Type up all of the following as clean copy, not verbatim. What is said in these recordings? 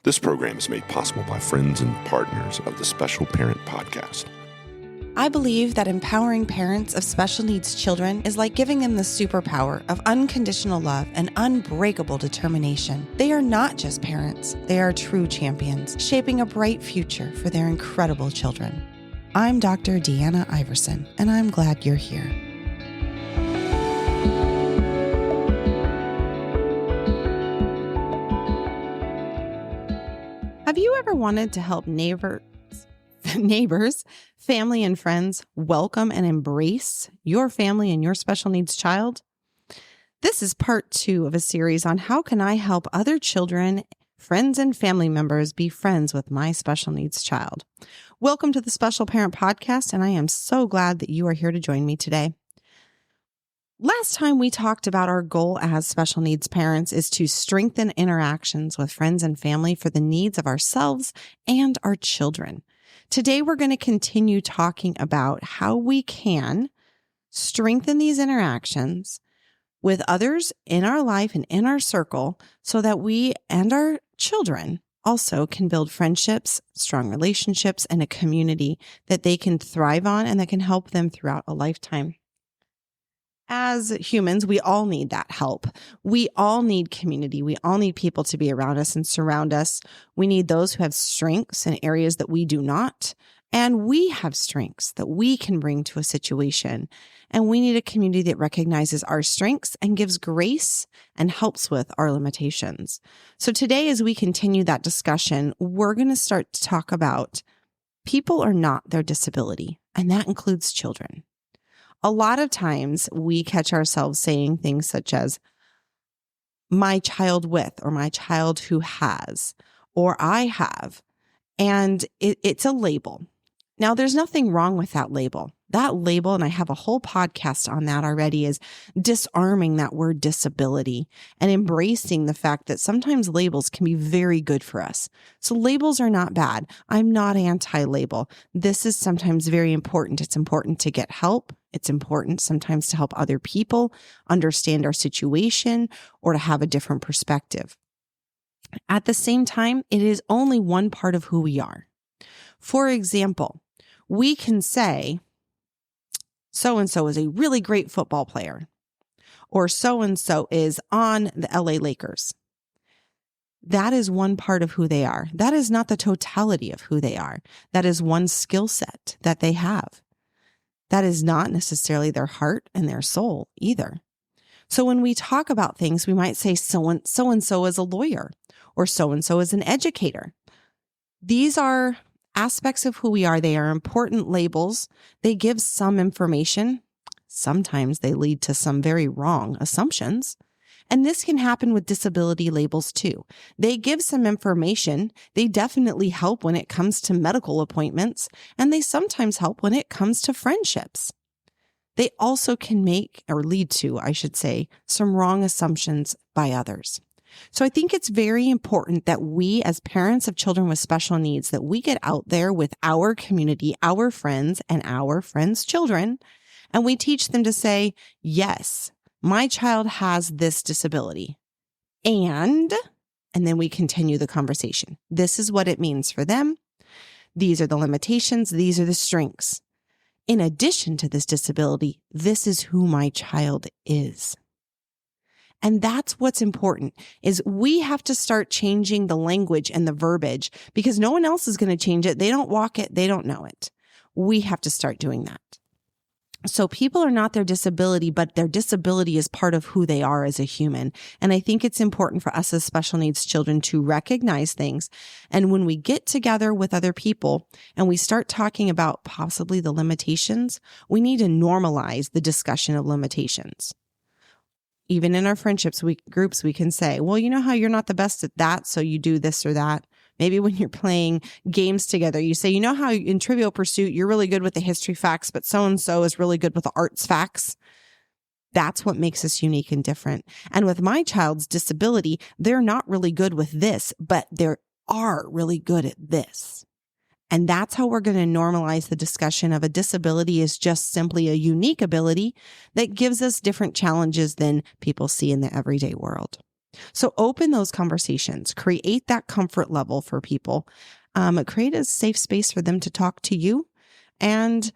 This program is made possible by friends and partners of the Special Parent Podcast. I believe that empowering parents of special needs children is like giving them the superpower of unconditional love and unbreakable determination. They are not just parents, they are true champions, shaping a bright future for their incredible children. I'm Dr. Deanna Iverson, and I'm glad you're here. Have you ever wanted to help neighbors, family, and friends welcome and embrace your family and your special needs child? This is part 2 of a series on how can I help other children, friends, and family members be friends with my special needs child. Welcome to the Special Parent Podcast, and I am so glad that you are here to join me today. Last time we talked about our goal as special needs parents is to strengthen interactions with friends and family for the needs of ourselves and our children. Today, we're going to continue talking about how we can strengthen these interactions with others in our life and in our circle so that we and our children also can build friendships, strong relationships, and a community that they can thrive on and that can help them throughout a lifetime. As humans, we all need that help. We all need community. We all need people to be around us and surround us. We need those who have strengths in areas that we do not. And we have strengths that we can bring to a situation. And we need a community that recognizes our strengths and gives grace and helps with our limitations. So today, as we continue that discussion, we're going to start to talk about people are not their disability, and that includes children. A lot of times we catch ourselves saying things such as, my child with, or my child who has, or I have, and it's a label. Now, there's nothing wrong with that label. That label, and I have a whole podcast on that already, is disarming that word disability and embracing the fact that sometimes labels can be very good for us. So labels are not bad. I'm not anti-label. This is sometimes very important. It's important to get help. It's important sometimes to help other people understand our situation or to have a different perspective. At the same time, it is only one part of who we are. For example, we can say, so-and-so is a really great football player, or so-and-so is on the LA Lakers. That is one part of who they are. That is not the totality of who they are. That is one skill set that they have. That is not necessarily their heart and their soul either. So when we talk about things, we might say so-and-so is a lawyer, or so-and-so is an educator. These are aspects of who we are. They are important labels. They give some information. Sometimes they lead to some very wrong assumptions. And this can happen with disability labels too. They give some information. They definitely help when it comes to medical appointments, and they sometimes help when it comes to friendships. They also can make, or lead to, I should say, some wrong assumptions by others. So I think it's very important that we, as parents of children with special needs, that we get out there with our community, our friends, and our friends' children, and we teach them to say, yes, my child has this disability. And then we continue the conversation. This is what it means for them. These are the limitations. These are the strengths. In addition to this disability, this is who my child is. And that's what's important, is we have to start changing the language and the verbiage because no one else is going to change it. They don't walk it. They don't know it. We have to start doing that. So people are not their disability, but their disability is part of who they are as a human. And I think it's important for us as special needs children to recognize things. And when we get together with other people and we start talking about possibly the limitations, we need to normalize the discussion of limitations. Even in our friendships groups, we can say, well, you know how you're not the best at that, so you do this or that. Maybe when you're playing games together, you say, you know how in Trivial Pursuit, you're really good with the history facts, but so-and-so is really good with the arts facts. That's what makes us unique and different. And with my child's disability, they're not really good with this, but they are really good at this. And that's how we're going to normalize the discussion of a disability is just simply a unique ability that gives us different challenges than people see in the everyday world. So open those conversations, create that comfort level for people, create a safe space for them to talk to you. And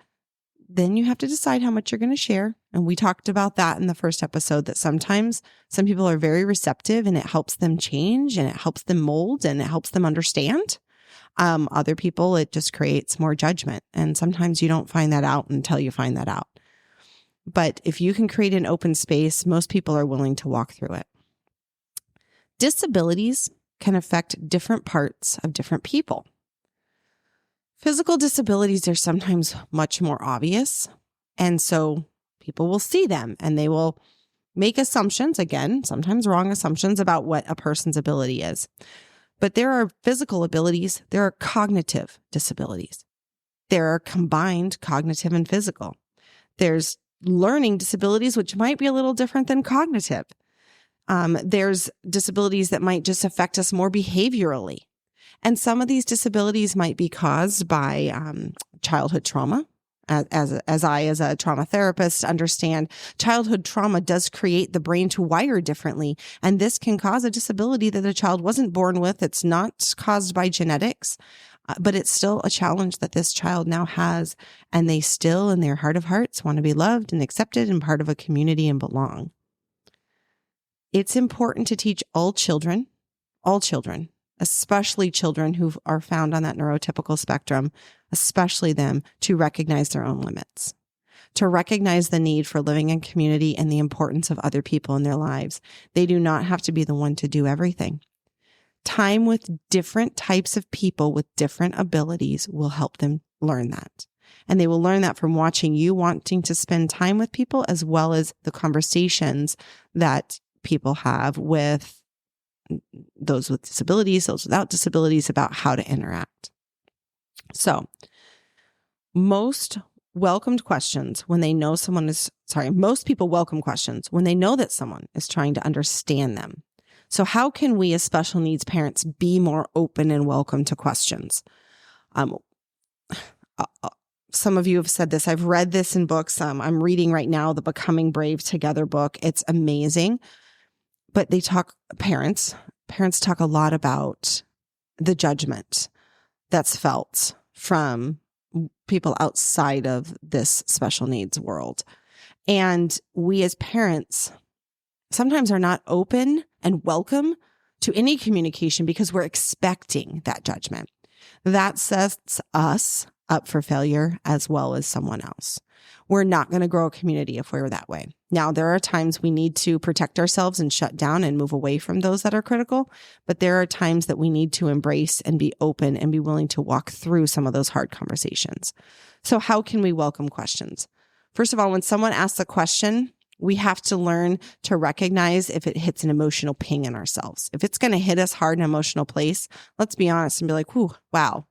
then you have to decide how much you're going to share. And we talked about that in the first episode, that sometimes some people are very receptive and it helps them change and it helps them mold and it helps them understand. Other people, it just creates more judgment. And sometimes you don't find that out until you find that out. But if you can create an open space, most people are willing to walk through it. Disabilities can affect different parts of different people. Physical disabilities are sometimes much more obvious. And so people will see them and they will make assumptions, again, sometimes wrong assumptions about what a person's ability is. But there are physical abilities, there are cognitive disabilities. There are combined cognitive and physical. There's learning disabilities, which might be a little different than cognitive. There's disabilities that might just affect us more behaviorally. And some of these disabilities might be caused by childhood trauma. As a trauma therapist, understand childhood trauma does create the brain to wire differently. And this can cause a disability that a child wasn't born with. It's not caused by genetics, but it's still a challenge that this child now has. And they still, in their heart of hearts, want to be loved and accepted and part of a community and belong. It's important to teach all children, especially children who are found on that neurotypical spectrum, especially them, to recognize their own limits, to recognize the need for living in community and the importance of other people in their lives. They do not have to be the one to do everything. Time with different types of people with different abilities will help them learn that. And they will learn that from watching you wanting to spend time with people, as well as the conversations that people have with those with disabilities, those without disabilities, about how to interact. So most people welcome questions when they know that someone is trying to understand them. So how can we as special needs parents be more open and welcome to questions? Some of you have said this. I've read this in books. I'm reading right now the Becoming Brave Together book. It's amazing. But parents talk a lot about the judgment that's felt from people outside of this special needs world. And we as parents sometimes are not open and welcome to any communication because we're expecting that judgment. That sets us up for failure as well as someone else. We're not going to grow a community if we're that way. Now, there are times we need to protect ourselves and shut down and move away from those that are critical, but there are times that we need to embrace and be open and be willing to walk through some of those hard conversations. So how can we welcome questions? First of all, when someone asks a question, we have to learn to recognize if it hits an emotional ping in ourselves. If it's going to hit us hard in an emotional place, let's be honest and be like, whew, wow,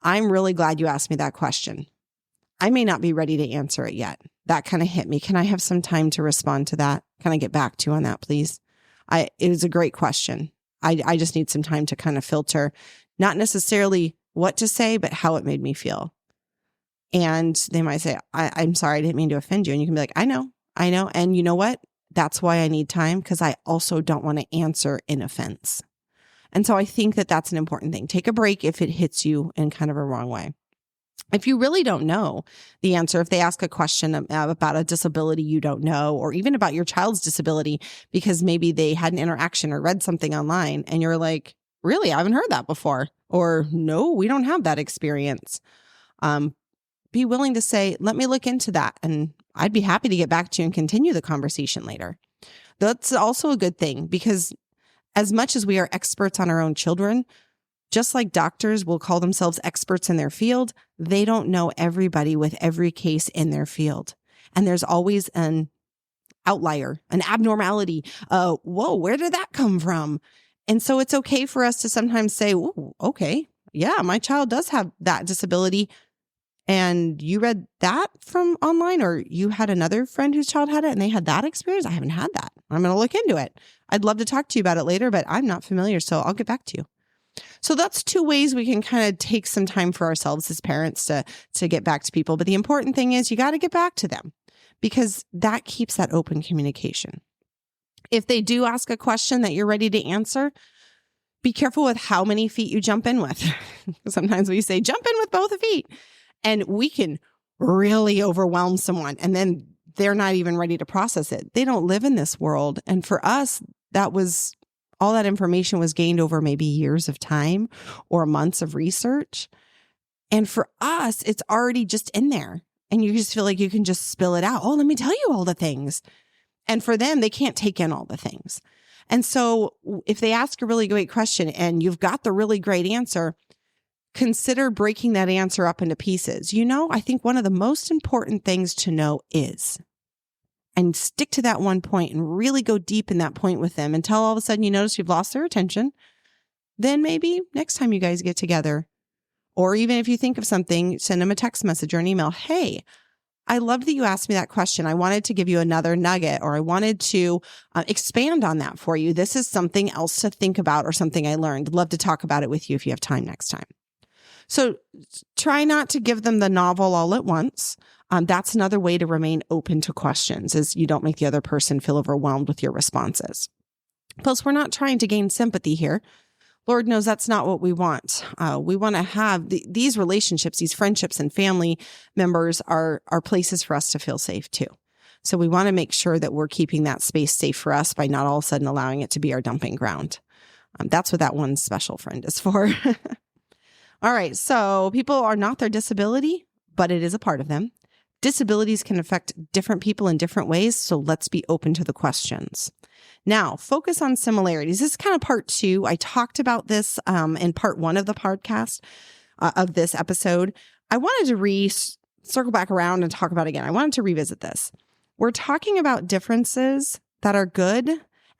I'm really glad you asked me that question. I may not be ready to answer it yet. That kind of hit me. Can I have some time to respond to that? Can I get back to you on that, please? It was a great question. I just need some time to kind of filter, not necessarily what to say, but how it made me feel. And they might say, I'm sorry, I didn't mean to offend you. And you can be like, I know. And you know what? That's why I need time, because I also don't want to answer in offense. And so I think that that's an important thing. Take a break if it hits you in kind of a wrong way. If you really don't know the answer, if they ask a question about a disability you don't know, or even about your child's disability, because maybe they had an interaction or read something online and you're like, really, I haven't heard that before. Or no, we don't have that experience. Be willing to say, let me look into that. And I'd be happy to get back to you and continue the conversation later. That's also a good thing, because as much as we are experts on our own children, just like doctors will call themselves experts in their field, they don't know everybody with every case in their field. And there's always an outlier, an abnormality. Whoa, where did that come from? And so it's okay for us to sometimes say, oh, okay, yeah, my child does have that disability. And you read that from online, or you had another friend whose child had it and they had that experience? I haven't had that. I'm going to look into it. I'd love to talk to you about it later, but I'm not familiar, so I'll get back to you. So that's two ways we can kind of take some time for ourselves as parents to get back to people. But the important thing is you got to get back to them, because that keeps that open communication. If they do ask a question that you're ready to answer, be careful with how many feet you jump in with. Sometimes we say, jump in with both feet, and we can really overwhelm someone, and then they're not even ready to process it. They don't live in this world. And for us, all that information was gained over maybe years of time or months of research. And for us, it's already just in there. And you just feel like you can just spill it out. Oh, let me tell you all the things. And for them, they can't take in all the things. And so if they ask a really great question and you've got the really great answer, consider breaking that answer up into pieces. I think one of the most important things to know is, and stick to that one point and really go deep in that point with them until all of a sudden you notice you've lost their attention. Then maybe next time you guys get together, or even if you think of something, send them a text message or an email. Hey, I loved that you asked me that question. I wanted to give you another nugget, or I wanted to expand on that for you. This is something else to think about or something I learned. Love to talk about it with you if you have time next time. So try not to give them the novel all at once. That's another way to remain open to questions, is you don't make the other person feel overwhelmed with your responses. Plus, we're not trying to gain sympathy here. Lord knows that's not what we want. We want to have these relationships, these friendships and family members are places for us to feel safe too. So we want to make sure that we're keeping that space safe for us by not all of a sudden allowing it to be our dumping ground. That's what that one special friend is for. All right. So people are not their disability, but it is a part of them. Disabilities can affect different people in different ways. So let's be open to the questions. Now, focus on similarities. This is kind of part 2. I talked about this in part 1 of the podcast of this episode. I wanted to circle back around and talk about it again. I wanted to revisit this. We're talking about differences that are good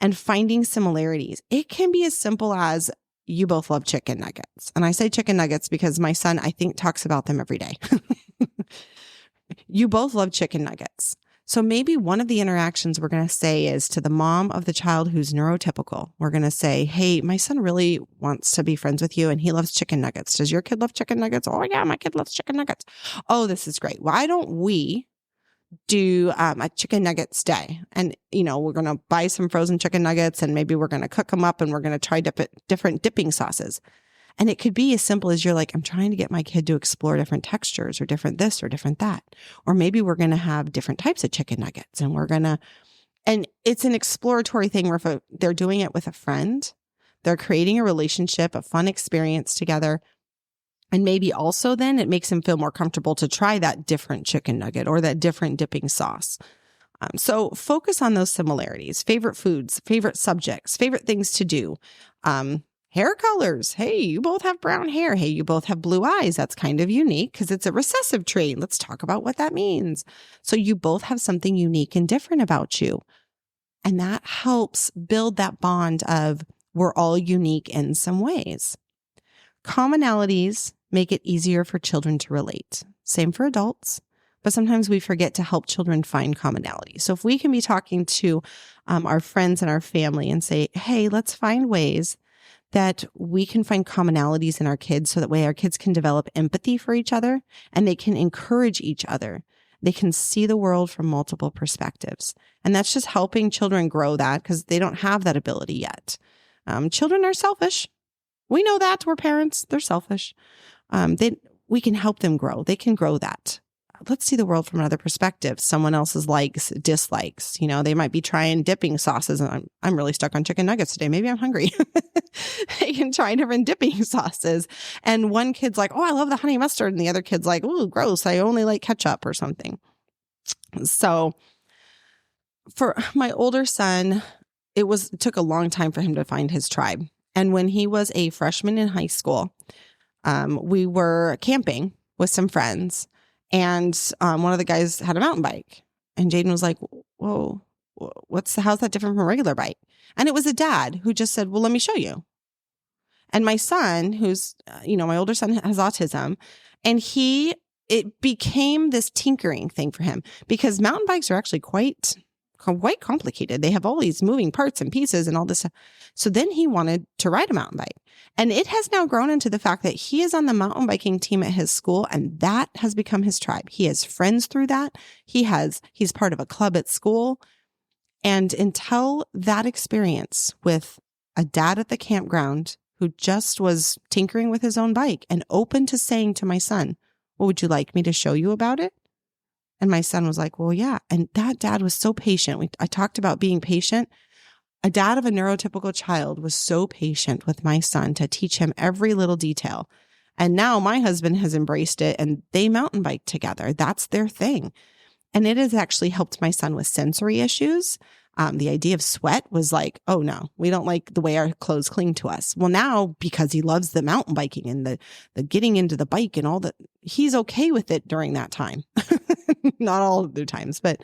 and finding similarities. It can be as simple as you both love chicken nuggets. And I say chicken nuggets because my son, I think, talks about them every day. You both love chicken nuggets. So maybe one of the interactions we're going to say is to the mom of the child who's neurotypical. We're going to say, hey, my son really wants to be friends with you and he loves chicken nuggets. Does your kid love chicken nuggets? Oh yeah, my kid loves chicken nuggets. Oh, this is great. Why don't we do a chicken nuggets day? And, we're going to buy some frozen chicken nuggets and maybe we're going to cook them up and we're going to try different dipping sauces. And it could be as simple as you're like, I'm trying to get my kid to explore different textures or different this or different that. Or maybe we're going to have different types of chicken nuggets and it's an exploratory thing where if they're doing it with a friend, they're creating a relationship, a fun experience together. And maybe also then it makes them feel more comfortable to try that different chicken nugget or that different dipping sauce. So focus on those similarities, favorite foods, favorite subjects, favorite things to do. Hair colors. Hey, you both have brown hair. Hey, you both have blue eyes. That's kind of unique because it's a recessive trait. Let's talk about what that means. So you both have something unique and different about you. And that helps build that bond of we're all unique in some ways. Commonalities make it easier for children to relate. Same for adults, but sometimes we forget to help children find commonality. So if we can be talking to our friends and our family and say, hey, let's find ways that we can find commonalities in our kids so that way our kids can develop empathy for each other and they can encourage each other. They can see the world from multiple perspectives. And that's just helping children grow that because they don't have that ability yet. Children are selfish. We know that. We're parents. They're selfish. We can help them grow. They can grow that. Let's see the world from another perspective. Someone else's likes, dislikes. They might be trying dipping sauces. And I'm really stuck on chicken nuggets today. Maybe I'm hungry. They can try different dipping sauces. And one kid's like, oh, I love the honey mustard. And the other kid's like, oh, gross. I only like ketchup or something. So for my older son, it took a long time for him to find his tribe. And when he was a freshman in high school, we were camping with some friends. And one of the guys had a mountain bike. And Jaden was like, whoa, how's that different from a regular bike? And it was a dad who just said, well, let me show you. And my son, who's, my older son has autism, and it became this tinkering thing for him because mountain bikes are actually quite complicated. They have all these moving parts and pieces and all this stuff. So then he wanted to ride a mountain bike. And it has now grown into the fact that he is on the mountain biking team at his school, and that has become his tribe. He has friends through that. He's part of a club at school. And until that experience with a dad at the campground who just was tinkering with his own bike and open to saying to my son, well, would you like me to show you about it? And my son was like, well, yeah. And that dad was so patient. I talked about being patient. A dad of a neurotypical child was so patient with my son to teach him every little detail. And now my husband has embraced it and they mountain bike together. That's their thing. And it has actually helped my son with sensory issues. The idea of sweat was like, oh no, we don't like the way our clothes cling to us. Well, now because he loves the mountain biking and the getting into the bike and all that, he's okay with it during that time. Not all of the times, but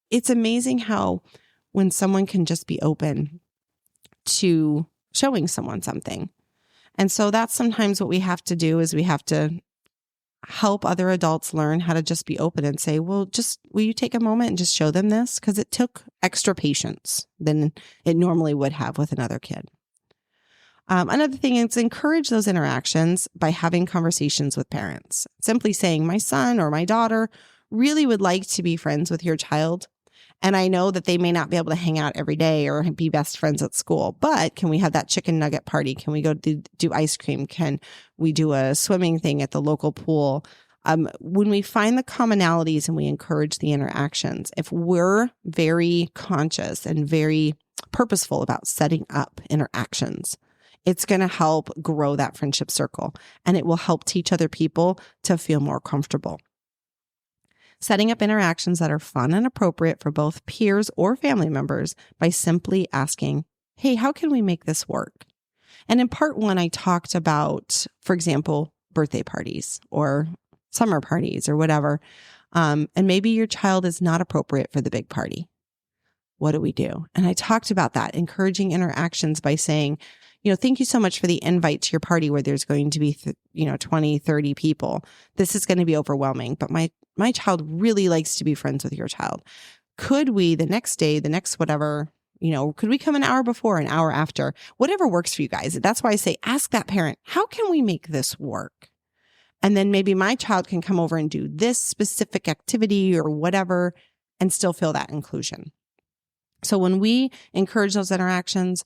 it's amazing how when someone can just be open to showing someone something. And so that's sometimes what we have to do is we have to help other adults learn how to just be open and say, well, just will you take a moment and just show them this? Because it took extra patience than it normally would have with another kid. Another thing is encourage those interactions by having conversations with parents. Simply saying, my son or my daughter really would like to be friends with your child. And I know that they may not be able to hang out every day or be best friends at school, but can we have that chicken nugget party? Can we go do ice cream? Can we do a swimming thing at the local pool? When we find the commonalities and we encourage the interactions, if we're very conscious and very purposeful about setting up interactions, it's going to help grow that friendship circle and it will help teach other people to feel more comfortable. Setting up interactions that are fun and appropriate for both peers or family members by simply asking, hey, how can we make this work? And in part one, I talked about, for example, birthday parties or summer parties or whatever. And maybe your child is not appropriate for the big party. What do we do? And I talked about that, encouraging interactions by saying, thank you so much for the invite to your party where there's going to be, 20, 30 people. This is going to be overwhelming, but my child really likes to be friends with your child. Could we the next day, the next whatever, could we come an hour before, an hour after, whatever works for you guys? That's why I say, ask that parent, how can we make this work? And then maybe my child can come over and do this specific activity or whatever and still feel that inclusion. So when we encourage those interactions,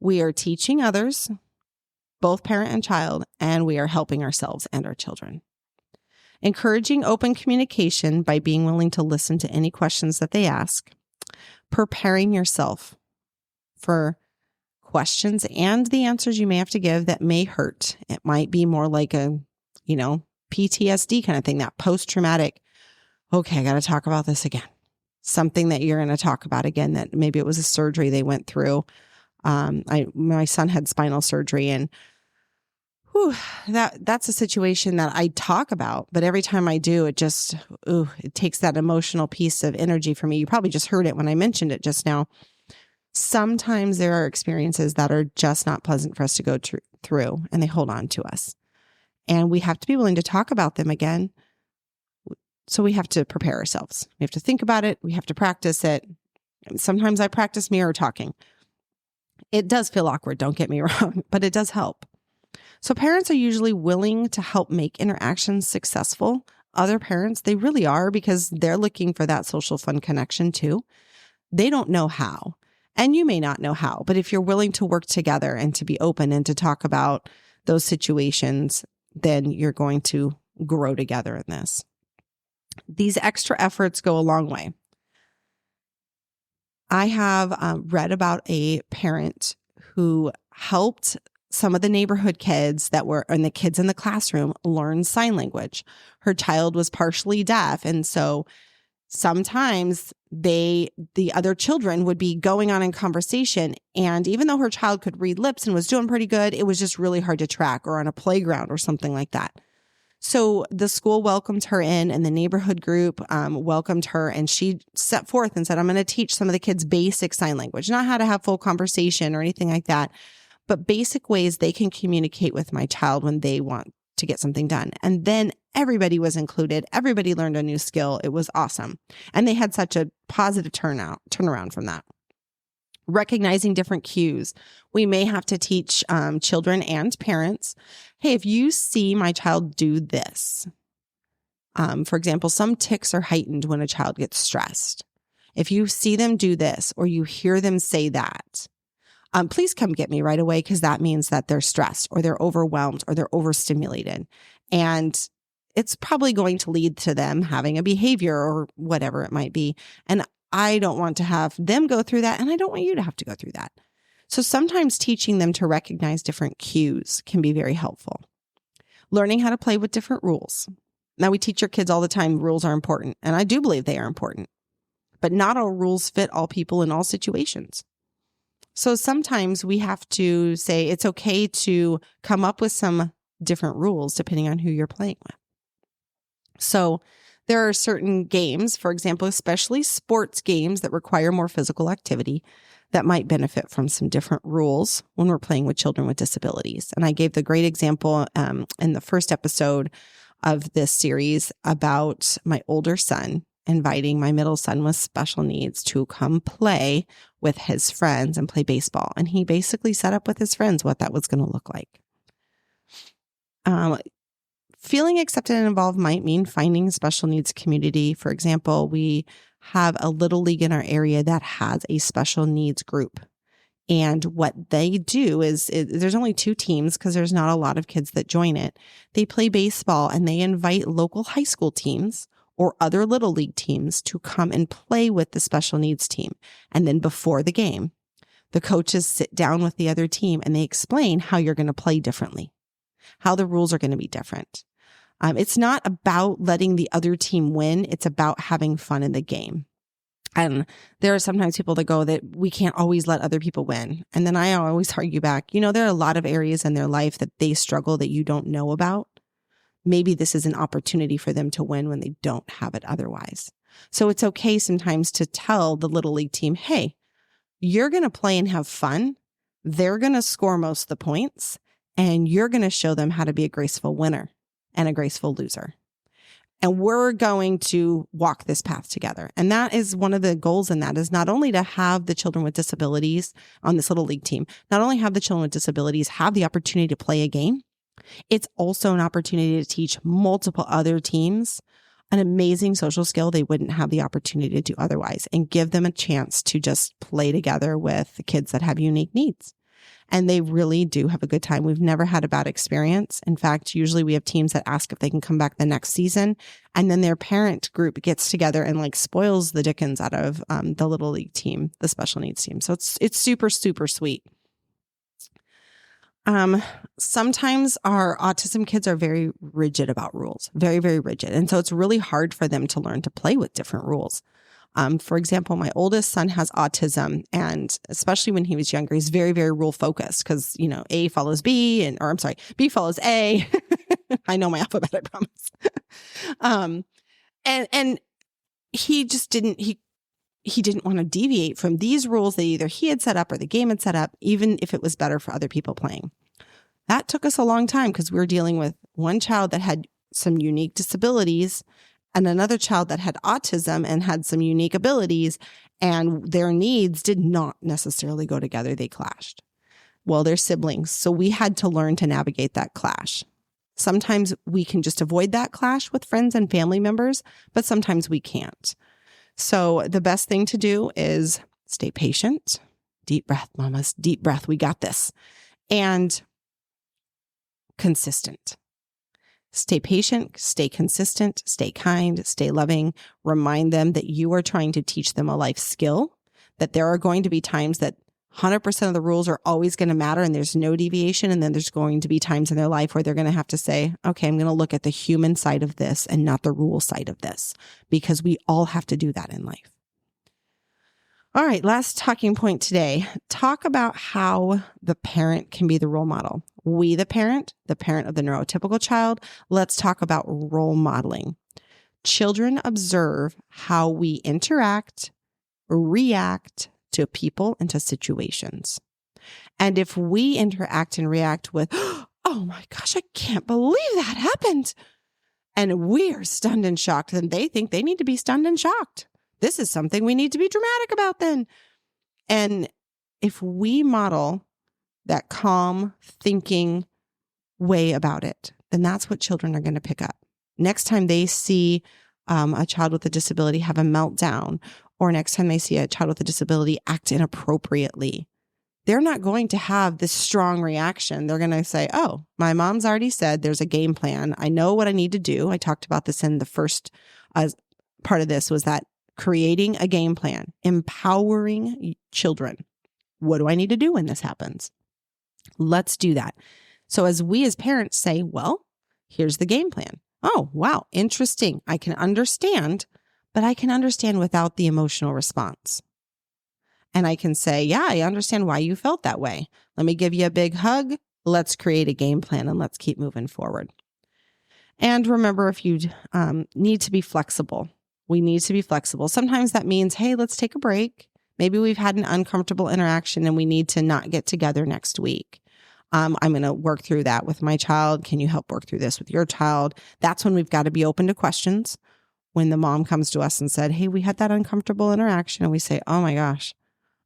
we are teaching others, both parent and child, and we are helping ourselves and our children. Encouraging open communication by being willing to listen to any questions that they ask. Preparing yourself for questions and the answers you may have to give that may hurt. It might be more like a, PTSD kind of thing, that post-traumatic, okay, I got to talk about this again. Something that you're going to talk about again, that maybe it was a surgery they went through. My son had spinal surgery and that's a situation that I talk about, but every time I do, it just, it takes that emotional piece of energy for me. You probably just heard it when I mentioned it just now. Sometimes there are experiences that are just not pleasant for us to go through and they hold on to us. And we have to be willing to talk about them again. So we have to prepare ourselves. We have to think about it. We have to practice it. Sometimes I practice mirror talking. It does feel awkward, don't get me wrong, but it does help. So parents are usually willing to help make interactions successful. Other parents, they really are because they're looking for that social fun connection too. They don't know how, and you may not know how, but if you're willing to work together and to be open and to talk about those situations, then you're going to grow together in this. These extra efforts go a long way. I have read about a parent who helped some of the neighborhood kids that were, and the kids in the classroom, learn sign language. Her child was partially deaf. And so sometimes the other children would be going on in conversation. And even though her child could read lips and was doing pretty good, it was just really hard to track, or on a playground or something like that. So the school welcomed her in, and the neighborhood group welcomed her, and she set forth and said, I'm going to teach some of the kids basic sign language, not how to have full conversation or anything like that, but basic ways they can communicate with my child when they want to get something done. And then everybody was included. Everybody learned a new skill. It was awesome. And they had such a positive turnaround from that. Recognizing different cues. We may have to teach children and parents, hey, if you see my child do this, for example, some tics are heightened when a child gets stressed. If you see them do this or you hear them say that, please come get me right away, because that means that they're stressed or they're overwhelmed or they're overstimulated. And it's probably going to lead to them having a behavior or whatever it might be. And I don't want to have them go through that, and I don't want you to have to go through that. So sometimes teaching them to recognize different cues can be very helpful. Learning how to play with different rules. Now, we teach our kids all the time rules are important, and I do believe they are important, but not all rules fit all people in all situations. So sometimes we have to say it's okay to come up with some different rules depending on who you're playing with. So there are certain games, for example, especially sports games that require more physical activity, that might benefit from some different rules when we're playing with children with disabilities. And I gave the great example in the first episode of this series about my older son inviting my middle son with special needs to come play with his friends and play baseball. And he basically set up with his friends what that was going to look like. Feeling accepted and involved might mean finding a special needs community. For example, we have a little league in our area that has a special needs group. And what they do is there's only 2 teams because there's not a lot of kids that join it. They play baseball and they invite local high school teams or other little league teams to come and play with the special needs team. And then before the game, the coaches sit down with the other team and they explain how you're going to play differently, how the rules are going to be different. It's not about letting the other team win. It's about having fun in the game. And there are sometimes people that go that we can't always let other people win. And then I always argue back, there are a lot of areas in their life that they struggle that you don't know about. Maybe this is an opportunity for them to win when they don't have it otherwise. So it's okay sometimes to tell the little league team, hey, you're going to play and have fun. They're going to score most of the points, and you're going to show them how to be a graceful winner and a graceful loser. And we're going to walk this path together. And that is one of the goals in that, is not only to have the children with disabilities on this little league team, not only have the children with disabilities have the opportunity to play a game, it's also an opportunity to teach multiple other teams an amazing social skill they wouldn't have the opportunity to do otherwise, and give them a chance to just play together with the kids that have unique needs. And they really do have a good time. We've never had a bad experience. In fact, usually we have teams that ask if they can come back the next season. And then their parent group gets together and spoils the dickens out of the little league team, the special needs team. So it's super, super sweet. Sometimes our autism kids are very rigid about rules, very, very rigid. And so it's really hard for them to learn to play with different rules. For example, my oldest son has autism, and especially when he was younger, he's very, very rule focused because, A follows B B follows A. I know my alphabet, I promise. And he just didn't want to deviate from these rules that either he had set up or the game had set up, even if it was better for other people playing. That took us a long time because we were dealing with one child that had some unique disabilities and another child that had autism and had some unique abilities, and their needs did not necessarily go together. They clashed. Well, they're siblings, so we had to learn to navigate that clash. Sometimes we can just avoid that clash with friends and family members, but sometimes we can't. So the best thing to do is stay patient. Deep breath, mamas, deep breath. We got this. And consistent. Stay patient, stay consistent, stay kind, stay loving. Remind them that you are trying to teach them a life skill, that there are going to be times that 100% of the rules are always going to matter and there's no deviation. And then there's going to be times in their life where they're going to have to say, okay, I'm going to look at the human side of this and not the rule side of this, because we all have to do that in life. All right, last talking point today. Talk about how the parent can be the role model. We, the parent of the neurotypical child, let's talk about role modeling. Children observe how we interact, react to people and to situations. And if we interact and react with, oh my gosh, I can't believe that happened, and we are stunned and shocked, then they think they need to be stunned and shocked. This is something we need to be dramatic about then. And if we model that calm thinking way about it, then that's what children are going to pick up. Next time they see a child with a disability have a meltdown or next time they see a child with a disability act inappropriately, they're not going to have this strong reaction. They're going to say, oh, my mom's already said there's a game plan. I know what I need to do. I talked about this in the first part of this, was that creating a game plan, empowering children. What do I need to do when this happens? Let's do that. So as we as parents say, well, here's the game plan. Oh, wow, interesting. I can understand, but I can understand without the emotional response. And I can say, yeah, I understand why you felt that way. Let me give you a big hug. Let's create a game plan and let's keep moving forward. And remember, if you need to be flexible, we need to be flexible. Sometimes that means, hey, let's take a break. Maybe we've had an uncomfortable interaction and we need to not get together next week. I'm going to work through that with my child. Can you help work through this with your child? That's when we've got to be open to questions. When the mom comes to us and said, hey, we had that uncomfortable interaction, and we say, oh my gosh,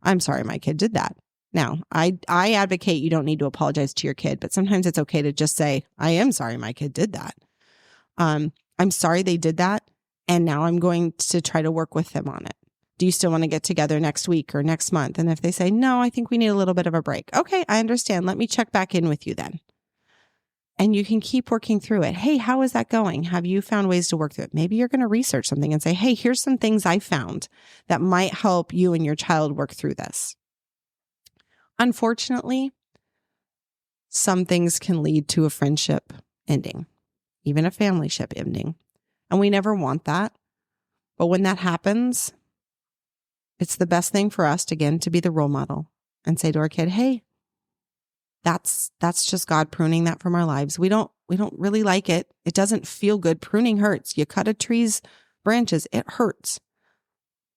I'm sorry my kid did that. Now, I advocate you don't need to apologize to your kid, but sometimes it's okay to just say, I am sorry my kid did that. I'm sorry they did that, and now I'm going to try to work with them on it. Do you still want to get together next week or next month? And if they say, no, I think we need a little bit of a break. Okay, I understand. Let me check back in with you then. And you can keep working through it. Hey, how is that going? Have you found ways to work through it? Maybe you're going to research something and say, hey, here's some things I found that might help you and your child work through this. Unfortunately, some things can lead to a friendship ending, even a family ship ending. And we never want that. But when that happens, it's the best thing for us, again, to be the role model and say to our kid, hey, that's just God pruning that from our lives. We don't really like it. It doesn't feel good. Pruning hurts. You cut a tree's branches, it hurts.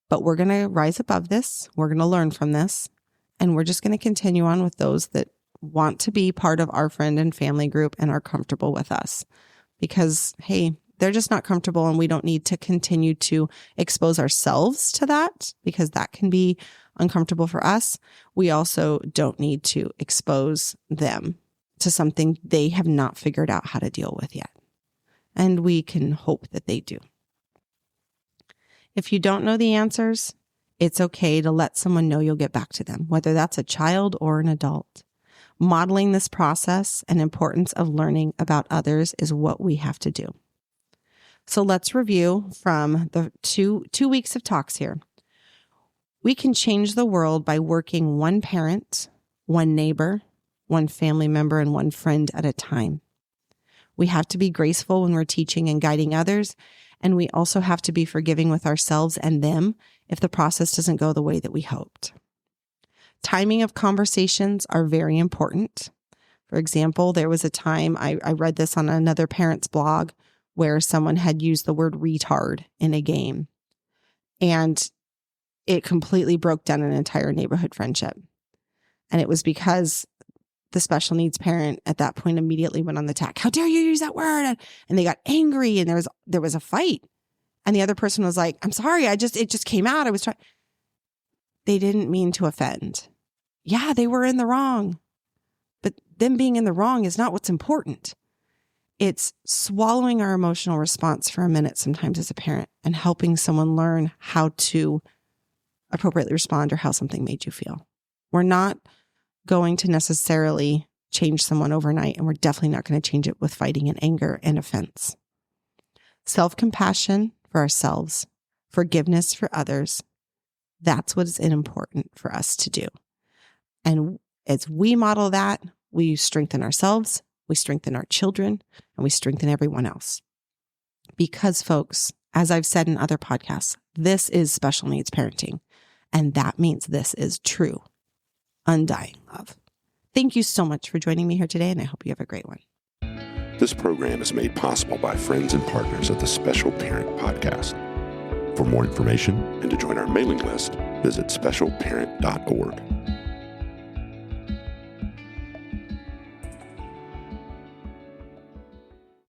But we're going to rise above this. We're going to learn from this. And we're just going to continue on with those that want to be part of our friend and family group and are comfortable with us. Because, hey, they're just not comfortable, and we don't need to continue to expose ourselves to that, because that can be uncomfortable for us. We also don't need to expose them to something they have not figured out how to deal with yet. And we can hope that they do. If you don't know the answers, it's okay to let someone know you'll get back to them, whether that's a child or an adult. Modeling this process and importance of learning about others is what we have to do. So let's review from the two weeks of talks here. We can change the world by working one parent, one neighbor, one family member, and one friend at a time. We have to be graceful when we're teaching and guiding others, and we also have to be forgiving with ourselves and them if the process doesn't go the way that we hoped. Timing of conversations are very important. For example, there was a time, I read this on another parent's blog, where someone had used the word retard in a game, and it completely broke down an entire neighborhood friendship. And it was because the special needs parent at that point immediately went on the attack. How dare you use that word? And they got angry, and there was a fight. And the other person was like, I'm sorry, it just came out. I was trying. They didn't mean to offend. Yeah, they were in the wrong. But them being in the wrong is not what's important. It's swallowing our emotional response for a minute sometimes as a parent and helping someone learn how to appropriately respond or how something made you feel. We're not going to necessarily change someone overnight, and we're definitely not going to change it with fighting and anger and offense. Self-compassion for ourselves, forgiveness for others, that's what is important for us to do. And as we model that, we strengthen ourselves, we strengthen our children, and we strengthen everyone else. Because, folks, as I've said in other podcasts, this is special needs parenting. And that means this is true, undying love. Thank you so much for joining me here today, and I hope you have a great one. This program is made possible by friends and partners of the Special Parent Podcast. For more information and to join our mailing list, visit specialparent.org.